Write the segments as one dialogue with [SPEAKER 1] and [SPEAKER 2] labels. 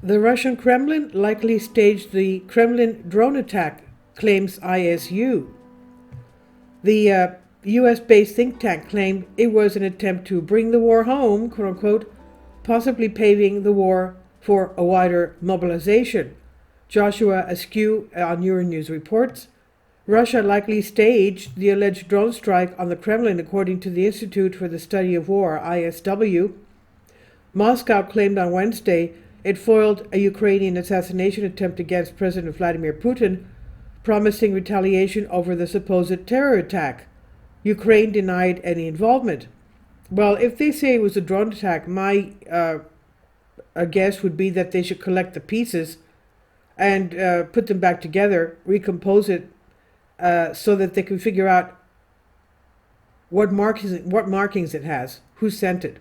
[SPEAKER 1] The Russian Kremlin likely staged the Kremlin drone attack, claims ISW. The US based think tank claimed it was an attempt to bring the war home, quote unquote, possibly paving the war for a wider mobilization. Joshua Askew on Euronews reports Russia likely staged the alleged drone strike on the Kremlin, according to the Institute for the Study of War, ISW. Moscow claimed on Wednesday it foiled a Ukrainian assassination attempt against President Vladimir Putin, promising retaliation over the supposed terror attack. Ukraine denied any involvement. Well, if they say it was a drone attack, my guess would be that they should collect the pieces and put them back together, recompose it, so that they can figure out what markings it has, who sent it.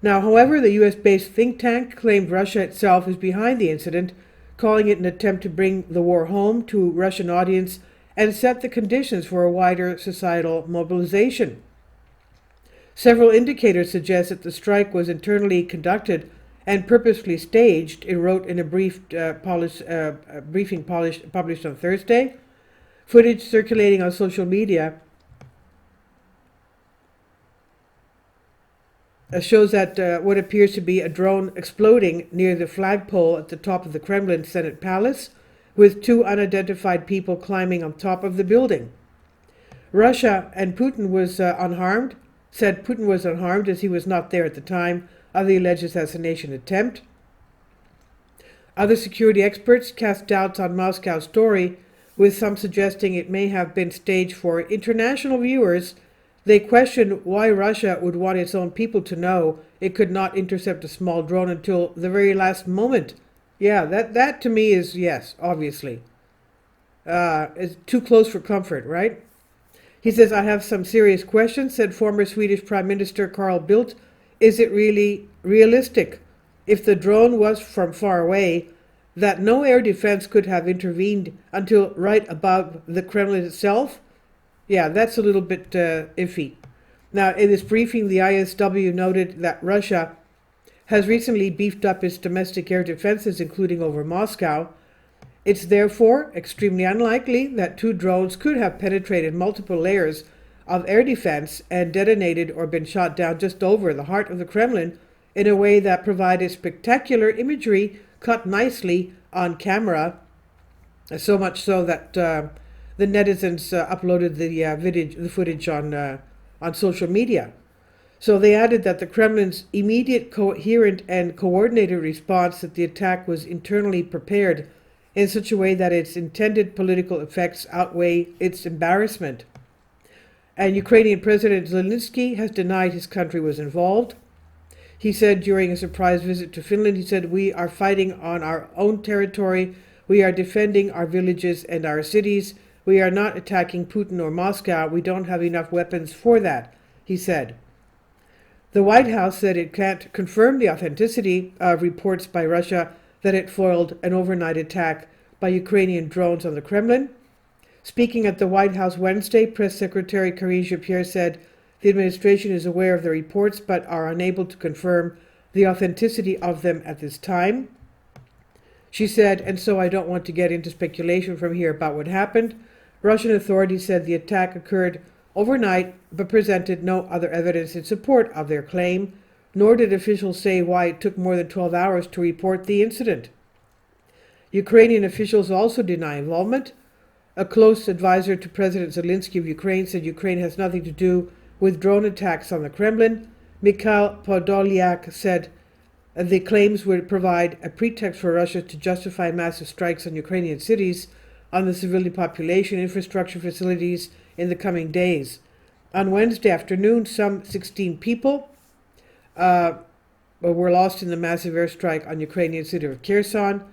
[SPEAKER 1] Now, however, the US-based think tank claimed Russia itself is behind the incident, calling it an attempt to bring the war home to a Russian audience and set the conditions for a wider societal mobilization. Several indicators suggest that the strike was internally conducted and purposefully staged, it wrote in a briefing published on Thursday. Footage circulating on social media shows that what appears to be a drone exploding near the flagpole at the top of the Kremlin Senate Palace, with two unidentified people climbing on top of the building. Russia and Putin was unharmed, said Putin was unharmed as he was not there at the time of the alleged assassination attempt. Other security experts cast doubts on Moscow's story, with some suggesting it may have been staged for international viewers. They question why Russia would want its own people to know it could not intercept a small drone until the very last moment. Yeah, that to me is, yes, obviously. It's too close for comfort, right? He says, I have some serious questions, said former Swedish Prime Minister Carl Bildt. Is it really realistic, if the drone was from far away, that no air defense could have intervened until right above the Kremlin itself? Yeah, that's a little bit iffy. Now, in this briefing, the ISW noted that Russia has recently beefed up its domestic air defenses, including over Moscow. It's therefore extremely unlikely that two drones could have penetrated multiple layers of air defense and detonated or been shot down just over the heart of the Kremlin in a way that provided spectacular imagery cut nicely on camera, so much so that the netizens uploaded the footage on social media. So they added that the Kremlin's immediate, coherent, and coordinated response that the attack was internally prepared in such a way that its intended political effects outweigh its embarrassment. And Ukrainian President Zelensky has denied his country was involved. He said during a surprise visit to Finland, he said, we are fighting on our own territory. We are defending our villages and our cities. We are not attacking Putin or Moscow. We don't have enough weapons for that, he said. The White House said it can't confirm the authenticity of reports by Russia that it foiled an overnight attack by Ukrainian drones on the Kremlin. Speaking at the White House Wednesday, Press Secretary Karine Jean-Pierre said the administration is aware of the reports but are unable to confirm the authenticity of them at this time. She said, and so I don't want to get into speculation from here about what happened. Russian authorities said the attack occurred overnight but presented no other evidence in support of their claim, nor did officials say why it took more than 12 hours to report the incident. Ukrainian officials also deny involvement. A close advisor to President Zelensky of Ukraine said Ukraine has nothing to do with drone attacks on the Kremlin. Mikhail Podolyak said the claims would provide a pretext for Russia to justify massive strikes on Ukrainian cities, on the civilian population, infrastructure facilities in the coming days. On Wednesday afternoon, some 16 people were lost in the massive airstrike on Ukrainian city of Kherson.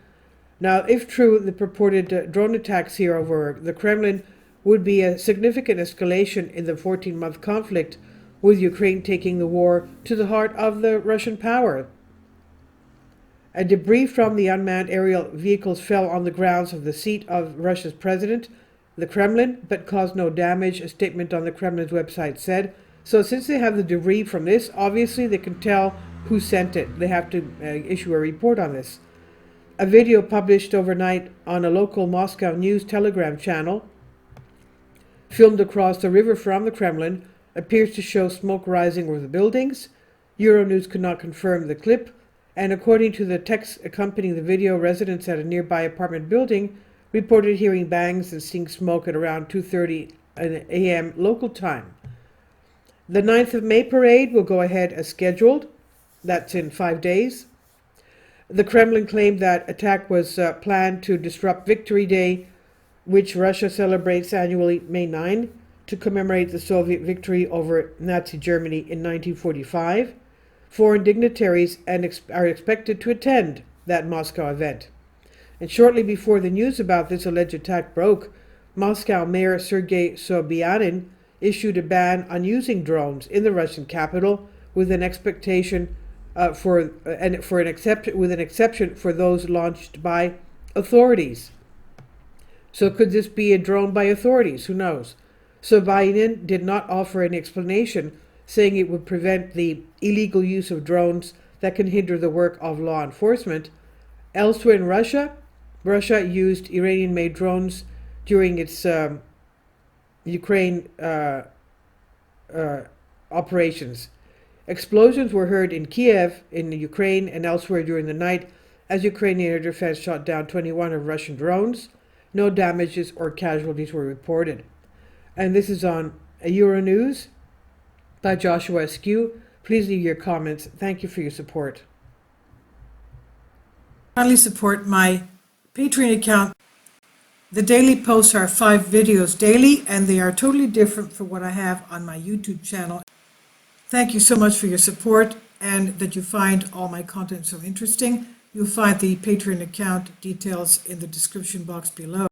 [SPEAKER 1] Now, if true, the purported drone attacks here over the Kremlin would be a significant escalation in the 14-month conflict, with Ukraine taking the war to the heart of the Russian power. A debris from the unmanned aerial vehicles fell on the grounds of the seat of Russia's president, the Kremlin, but caused no damage, a statement on the Kremlin's website said. So since they have the debris from this, obviously they can tell who sent it. They have to issue a report on this. A video published overnight on a local Moscow News Telegram channel, filmed across the river from the Kremlin, appears to show smoke rising over the buildings. Euronews could not confirm the clip, and according to the text accompanying the video, residents at a nearby apartment building reported hearing bangs and seeing smoke at around 2:30 a.m. local time. The 9th of May parade will go ahead as scheduled. That's in 5 days. The Kremlin claimed that attack was planned to disrupt Victory Day, which Russia celebrates annually May 9, to commemorate the Soviet victory over Nazi Germany in 1945. Foreign dignitaries are expected to attend that Moscow event. And shortly before the news about this alleged attack broke, Moscow Mayor Sergei Sobyanin issued a ban on using drones in the Russian capital, with an exception for those launched by authorities. So could this be a drone by authorities? Who knows? Sobyanin did not offer any explanation, saying it would prevent the illegal use of drones that can hinder the work of law enforcement. Elsewhere in Russia used Iranian-made drones during its Ukraine operations. Explosions were heard in Kiev, in Ukraine, and elsewhere during the night, as Ukrainian air defense shot down 21 of Russian drones. No damages or casualties were reported. And this is on Euronews by Joshua Askew. Please leave your comments. Thank you for your support. Kindly support my Patreon account. The daily posts are 5 videos daily, and they are totally different from what I have on my YouTube channel. Thank you so much for your support, and that you find all my content so interesting. You'll find the Patreon account details in the description box below.